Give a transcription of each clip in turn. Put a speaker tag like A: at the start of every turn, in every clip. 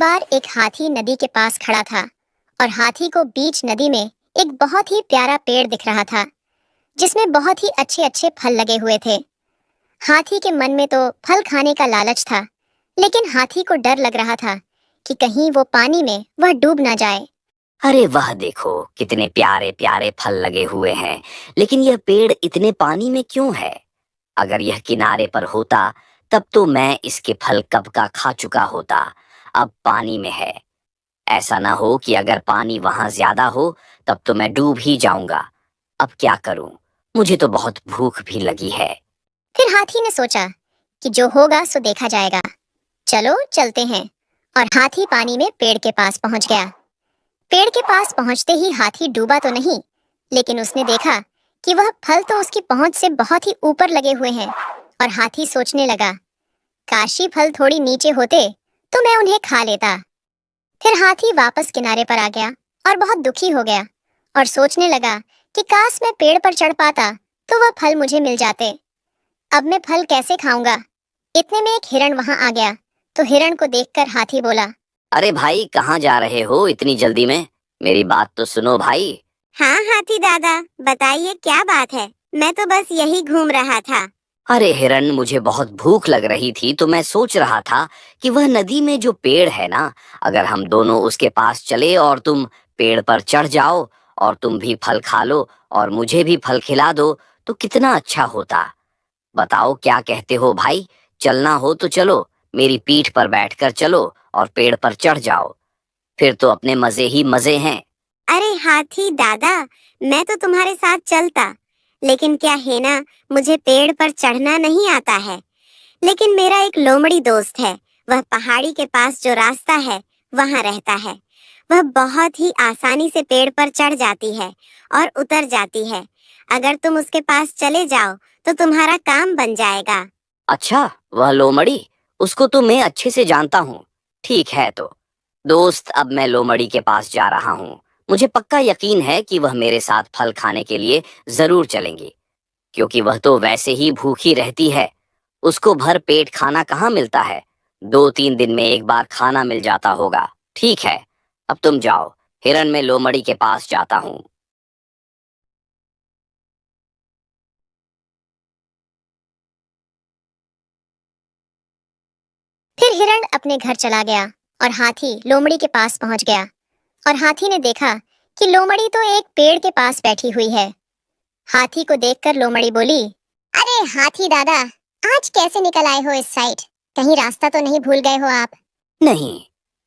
A: बार एक हाथी नदी के पास खड़ा था और हाथी को बीच नदी में एक बहुत ही प्यारा पेड़ दिख रहा था जिसमें बहुत ही अच्छे अच्छे फल लगे हुए थे। हाथी के मन में तो फल खाने का लालच था, लेकिन हाथी को डर लग रहा था कि कहीं वो पानी में वह डूब ना जाए।
B: अरे वाह, देखो कितने प्यारे प्यारे फल लगे हुए हैं। लेकिन यह पेड़ इतने पानी में क्यों है? अगर यह किनारे पर होता तब तो मैं इसके फल कब का खा चुका होता। अब पानी में है। ऐसा ना हो कि अगर पानी वहां ज्यादा हो तब तो मैं डूब ही जाऊंगा। अब क्या करूं? मुझे तो बहुत भूख भी लगी है।
A: फिर हाथी ने सोचा कि जो होगा सो देखा जाएगा, चलो चलते हैं। और हाथी पानी में पेड़ के पास पहुंच गया। पेड़ के पास पहुंचते ही हाथी डूबा तो नहीं, लेकिन उसने देखा कि वह फल तो उसकी पहुंच से बहुत ही ऊपर लगे हुए हैं। और हाथी सोचने लगा, काशी फल थोड़ी नीचे होते तो मैं उन्हें खा लेता। फिर हाथी वापस किनारे पर आ गया और बहुत दुखी हो गया और सोचने लगा कि काश मैं पेड़ पर चढ़ पाता तो वह फल मुझे मिल जाते। अब मैं फल कैसे खाऊंगा? इतने में एक हिरण वहां आ गया, तो हिरण को देखकर हाथी बोला,
B: अरे भाई, कहाँ जा रहे हो इतनी जल्दी में? मेरी बात तो सुनो भाई।
A: हाँ हाथी दादा, बताइए क्या बात है? मैं तो बस यही घूम रहा था।
B: अरे हिरन, मुझे बहुत भूख लग रही थी तो मैं सोच रहा था कि वह नदी में जो पेड़ है ना, अगर हम दोनों उसके पास चले और तुम पेड़ पर चढ़ जाओ और तुम भी फल खा लो और मुझे भी फल खिला दो तो कितना अच्छा होता। बताओ क्या कहते हो भाई? चलना हो तो चलो, मेरी पीठ पर बैठकर चलो और पेड़ पर चढ़ जाओ। फिर तो अपने मजे ही मजे हैं।
A: अरे हाथी दादा, मैं तो तुम्हारे साथ चलता, लेकिन क्या है ना, मुझे पेड़ पर चढ़ना नहीं आता है। लेकिन मेरा एक लोमड़ी दोस्त है, वह पहाड़ी के पास जो रास्ता है वहां रहता है। वह बहुत ही आसानी से पेड़ पर चढ़ जाती है और उतर जाती है। अगर तुम उसके पास चले जाओ तो तुम्हारा काम बन जाएगा।
B: अच्छा, वह लोमड़ी, उसको तो मैं अच्छे से जानता हूँ। ठीक है तो दोस्त, अब मैं लोमड़ी के पास जा रहा हूँ। मुझे पक्का यकीन है कि वह मेरे साथ फल खाने के लिए जरूर चलेंगी, क्योंकि वह तो वैसे ही भूखी रहती है। उसको भर पेट खाना कहाँ मिलता है? 2-3 दिन में एक बार खाना मिल जाता होगा। ठीक है, अब तुम जाओ, हिरन मैं लोमड़ी के पास जाता हूँ।
A: फिर हिरण अपने घर चला गया और हाथी लोमड़ी के पास पहुंच गया। और हाथी ने देखा कि लोमड़ी तो एक पेड़ के पास बैठी हुई है। हाथी को देखकर लोमड़ी बोली, अरे हाथी दादा, आज कैसे निकल आए हो इस साइड? कहीं रास्ता तो नहीं भूल गए हो आप?
B: नहीं,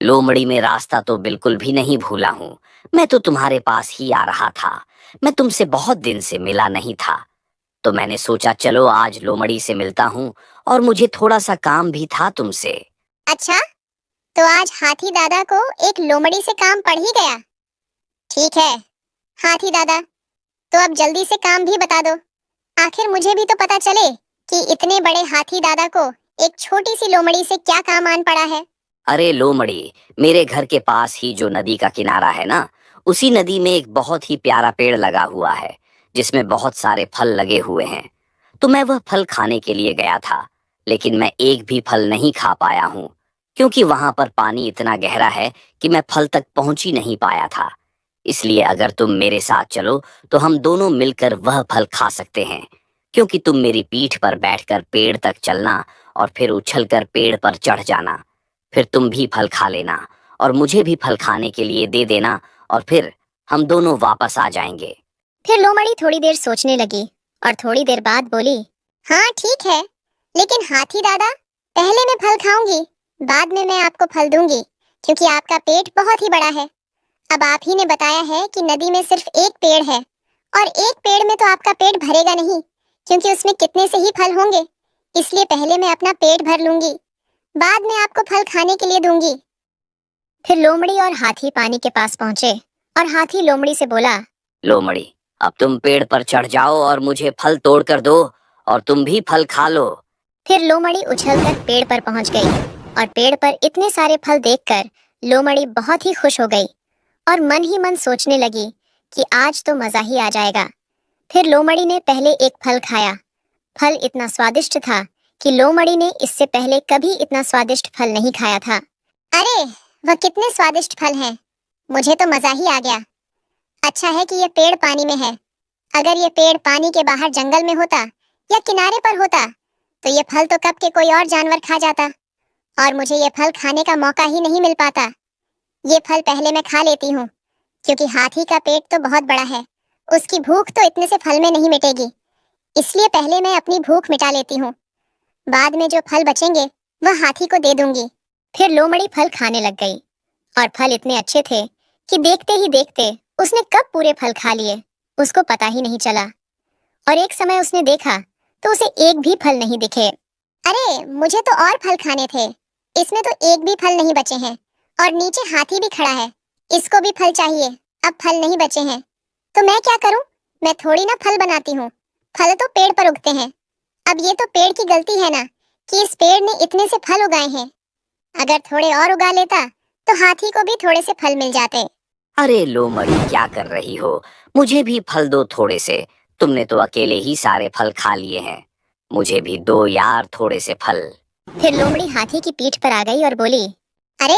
B: लोमड़ी में रास्ता तो बिल्कुल भी नहीं भूला हूँ। मैं तो तुम्हारे पास ही आ रहा था। मैं तुमसे बहुत दिन से मिला नहीं था, तो मैंने सोचा चलो आज लोमड़ी से मिलता हूँ, और मुझे थोड़ा सा काम भी था तुमसे।
A: अच्छा, तो आज हाथी दादा को एक लोमड़ी से काम पड़ ही गया। ठीक है हाथी दादा, तो अब जल्दी से काम भी बता दो। आखिर मुझे भी तो पता चले कि इतने बड़े हाथी दादा को एक छोटी सी लोमड़ी से क्या काम आन पड़ा है।
B: अरे लोमड़ी, मेरे घर के पास ही जो नदी का किनारा है ना, उसी नदी में एक बहुत ही प्यारा पेड़ लगा हुआ है जिसमें बहुत सारे फल लगे हुए हैं। तो मैं वह फल खाने के लिए गया था, लेकिन मैं एक भी फल नहीं खा पाया हूँ, क्योंकि वहां पर पानी इतना गहरा है कि मैं फल तक पहुंच ही नहीं पाया था। इसलिए अगर तुम मेरे साथ चलो तो हम दोनों मिलकर वह फल खा सकते हैं, क्योंकि तुम मेरी पीठ पर बैठकर पेड़ तक चलना और फिर उछलकर पेड़ पर चढ़ जाना। फिर तुम भी फल खा लेना और मुझे भी फल खाने के लिए दे देना, और फिर हम दोनों वापस आ जाएंगे।
A: फिर लोमड़ी थोड़ी देर सोचने लगी और थोड़ी देर बाद बोली, हाँ ठीक है, लेकिन हाथी दादा, पहले मैं फल खाऊंगी, बाद में मैं आपको फल दूंगी, क्योंकि आपका पेट बहुत ही बड़ा है। अब आप ही ने बताया है कि नदी में सिर्फ एक पेड़ है, और एक पेड़ में तो आपका पेट भरेगा नहीं, क्योंकि उसमें कितने से ही फल होंगे। इसलिए पहले मैं अपना पेट भर लूंगी, बाद में आपको फल खाने के लिए दूंगी। फिर लोमड़ी और हाथी पानी के पास पहुंचे और हाथी लोमड़ी से बोला,
B: लोमड़ी, अब तुम पेड़ पर चढ़ जाओ और मुझे फल तोड़ कर दो, और तुम भी फल खा लो।
A: फिर लोमड़ी उछलकर पेड़ पर पहुंच गई और पेड़ पर इतने सारे फल देखकर लोमड़ी बहुत ही खुश हो गई और मन ही मन सोचने लगी कि आज तो मजा ही आ जाएगा। फिर लोमड़ी ने पहले एक फल खाया। फल इतना स्वादिष्ट था कि लोमड़ी ने इससे पहले कभी इतना स्वादिष्ट फल नहीं खाया था। अरे वह कितने स्वादिष्ट फल हैं। मुझे तो मजा ही आ गया। अच्छा है कि ये पेड़ पानी में है। अगर ये पेड़ पानी के बाहर जंगल में होता या किनारे पर होता तो ये फल तो कब के कोई और जानवर खा जाता और मुझे ये फल खाने का मौका ही नहीं मिल पाता। ये फल पहले मैं खा लेती हूँ क्योंकि हाथी का पेट तो बहुत बड़ा है। उसकी भूख तो इतने से फल में नहीं मिटेगी, इसलिए पहले मैं अपनी भूख मिटा लेती हूँ। बाद में जो फल बचेंगे वह हाथी को दे दूंगी। फिर लोमड़ी फल खाने लग गई और फल इतने अच्छे थे कि देखते ही देखते उसने कब पूरे फल खा लिए उसको पता ही नहीं चला। और एक समय उसने देखा तो उसे एक भी फल नहीं दिखे। अरे, मुझे तो और फल खाने थे, इसमें तो एक भी फल नहीं बचे हैं और नीचे हाथी भी खड़ा है, इसको भी फल चाहिए। अब फल नहीं बचे हैं तो मैं क्या करूं? मैं थोड़ी ना फल बनाती हूँ, फल तो पेड़ पर उगते हैं। अब ये तो पेड़ की गलती है ना कि इस पेड़ ने इतने से फल उगाए हैं। अगर थोड़े और उगा लेता तो हाथी को भी थोड़े से फल मिल जाते।
B: अरे लोमड़ी, क्या कर रही हो? मुझे भी फल दो थोड़े से। तुमने तो अकेले ही सारे फल खा लिए हैं। मुझे भी दो यार थोड़े से फल।
A: फिर लोमड़ी हाथी की पीठ पर आ गई और बोली, अरे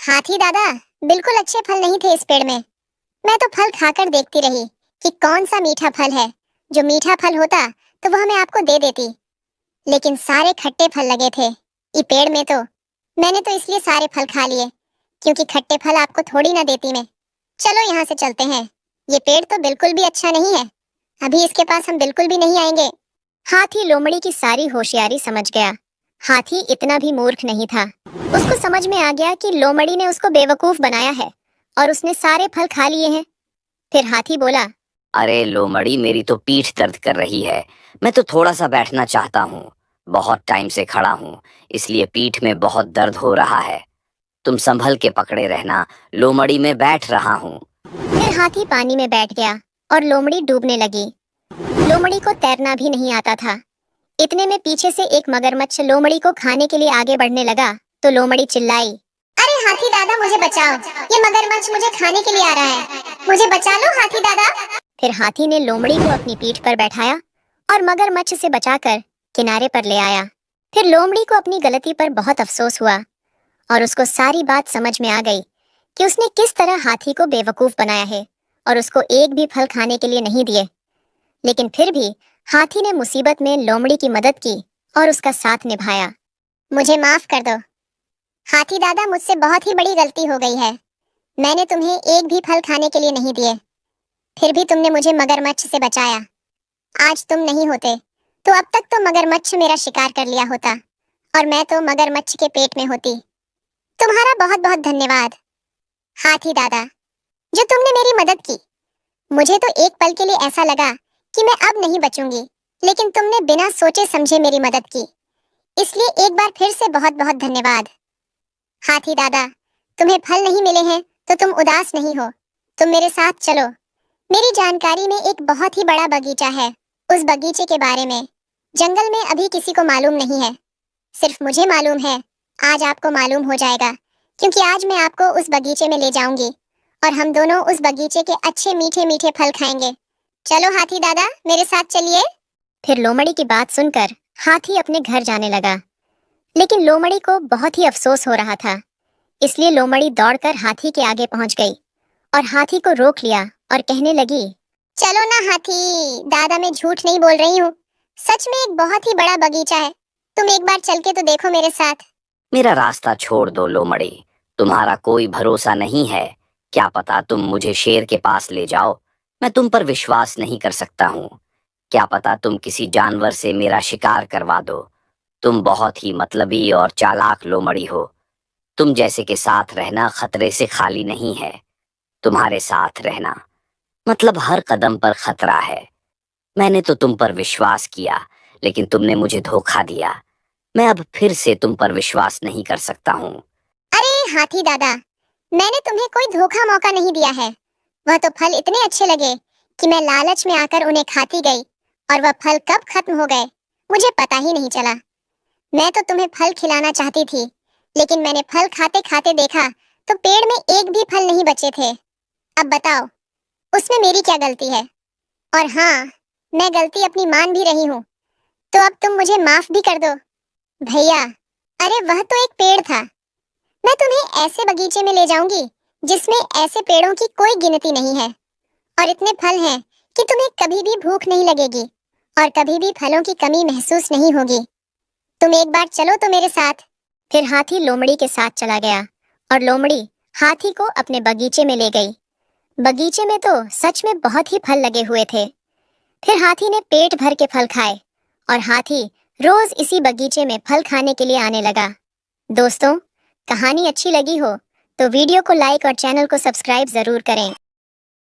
A: हाथी दादा, बिल्कुल अच्छे फल नहीं थे इस पेड़ में। मैं तो फल खाकर देखती रही कि कौन सा मीठा फल है। जो मीठा फल होता तो वह मैं आपको दे देती, लेकिन सारे खट्टे फल लगे थे ये पेड़ में। तो मैंने तो इसलिए सारे फल खा लिए क्योंकि खट्टे फल आपको थोड़ी ना देती मैं। चलो यहाँ से चलते हैं, ये पेड़ तो बिल्कुल भी अच्छा नहीं है, अभी इसके पास हम बिल्कुल भी नहीं आएंगे। हाथी लोमड़ी की सारी होशियारी समझ गया। हाथी इतना भी मूर्ख नहीं था। उसको समझ में आ गया कि लोमड़ी ने उसको बेवकूफ बनाया है और उसने सारे फल खा लिए हैं। फिर हाथी बोला,
B: अरे लोमड़ी, मेरी तो पीठ दर्द कर रही है। मैं तो थोड़ा सा बैठना चाहता हूँ। बहुत टाइम से खड़ा हूँ, इसलिए पीठ में बहुत दर्द हो रहा है। तुम संभल के पकड़े रहना लोमड़ी, मैं बैठ रहा हूँ।
A: फिर हाथी पानी में बैठ गया और लोमड़ी डूबने लगी। लोमड़ी को तैरना भी नहीं आता था। इतने में पीछे से एक मगरमच्छ लोमड़ी को खाने के लिए आगे बढ़ने लगा तो लोमड़ी चिल्लाई, अरे हाथी दादा, मुझे बचाओ, ये मगरमच्छ मुझे खाने के लिए आ रहा है, मुझे बचा लो हाथी दादा। फिर हाथी ने लोमड़ी को अपनी पीठ पर बैठाया और मगरमच्छ से बचाकर किनारे पर ले आया। फिर लोमड़ी को अपनी गलती पर बहुत अफसोस हुआ और उसको सारी बात समझ में आ गई कि उसने किस तरह हाथी को बेवकूफ बनाया है और उसको एक भी फल खाने के लिए नहीं दिए। लेकिन फिर भी हाथी ने मुसीबत में लोमड़ी की मदद की और उसका साथ निभाया। मुझे माफ कर दो हाथी दादा, मुझसे बहुत ही बड़ी गलती हो गई है। मैंने तुम्हें एक भी फल खाने के लिए नहीं दिए, फिर भी तुमने मुझे मगरमच्छ से बचाया। आज तुम नहीं होते तो अब तक तो मगरमच्छ मेरा शिकार कर लिया होता और मैं तो मगरमच्छ के पेट में होती। तुम्हारा बहुत बहुत धन्यवाद हाथी दादा, जो तुमने मेरी मदद की। मुझे तो एक पल के लिए ऐसा लगा कि मैं अब नहीं बचूंगी, लेकिन तुमने बिना सोचे समझे मेरी मदद की, इसलिए एक बार फिर से बहुत बहुत धन्यवाद। हाथी दादा, तुम्हें फल नहीं मिले हैं तो तुम उदास नहीं हो, तुम मेरे साथ चलो। मेरी जानकारी में एक बहुत ही बड़ा बगीचा है, उस बगीचे के बारे में जंगल में अभी किसी को मालूम नहीं है, सिर्फ मुझे मालूम है। आज आपको मालूम हो जाएगा क्योंकि आज मैं आपको उस बगीचे में ले जाऊंगी और हम दोनों उस बगीचे के अच्छे मीठे मीठे फल खाएंगे। चलो हाथी दादा, मेरे साथ चलिए। फिर लोमड़ी की बात सुनकर हाथी अपने घर जाने लगा, लेकिन लोमड़ी को बहुत ही अफसोस हो रहा था, इसलिए लोमड़ी दौड़कर हाथी के आगे पहुंच गई और हाथी को रोक लिया और कहने लगी, चलो ना हाथी दादा, मैं झूठ नहीं बोल रही हूँ, सच में एक बहुत ही बड़ा बगीचा है, तुम एक बार चल के तो देखो मेरे साथ।
B: मेरा रास्ता छोड़ दो लोमड़ी, तुम्हारा कोई भरोसा नहीं है। क्या पता तुम मुझे शेर के पास ले जाओ, मैं तुम पर विश्वास नहीं कर सकता हूँ। क्या पता तुम किसी जानवर से मेरा शिकार करवा दो। तुम बहुत ही मतलबी और चालाक लोमड़ी हो। तुम जैसे के साथ रहना खतरे से खाली नहीं है। तुम्हारे साथ रहना मतलब हर कदम पर खतरा है। मैंने तो तुम पर विश्वास किया, लेकिन तुमने मुझे धोखा दिया। मैं अब फिर से तुम पर विश्वास नहीं कर सकता हूँ।
A: अरे हाथी दादा, मैंने तुम्हें कोई धोखा मौका नहीं दिया है। वह तो फल इतने अच्छे लगे कि मैं लालच में आकर उन्हें खाती गई और वह फल कब खत्म हो गए मुझे पता ही नहीं चला। मैं तो तुम्हें फल खिलाना चाहती थी, लेकिन मैंने फल खाते खाते देखा तो पेड़ में एक भी फल नहीं बचे थे। अब बताओ उसमें मेरी क्या गलती है? और हाँ, मैं गलती अपनी मान भी रही हूँ, तो अब तुम मुझे माफ भी कर दो। भैया, अरे वह तो एक पेड़ था, मैं तुम्हें ऐसे बगीचे में ले जाऊंगी जिसमें ऐसे पेड़ों की कोई गिनती नहीं है और इतने फल हैं कि तुम्हें कभी भी भूख नहीं लगेगी और कभी भी फलों की कमी महसूस नहीं होगी। तुम एक बार चलो तो मेरे साथ। फिर हाथी लोमड़ी के साथ चला गया और लोमड़ी हाथी को अपने बगीचे में ले गई। बगीचे में तो सच में बहुत ही फल लगे हुए थे। फिर हाथी ने पेट भर के फल खाए और हाथी रोज इसी बगीचे में फल खाने के लिए आने लगा। दोस्तों, कहानी अच्छी लगी हो तो वीडियो को लाइक और चैनल को सब्सक्राइब जरूर करें।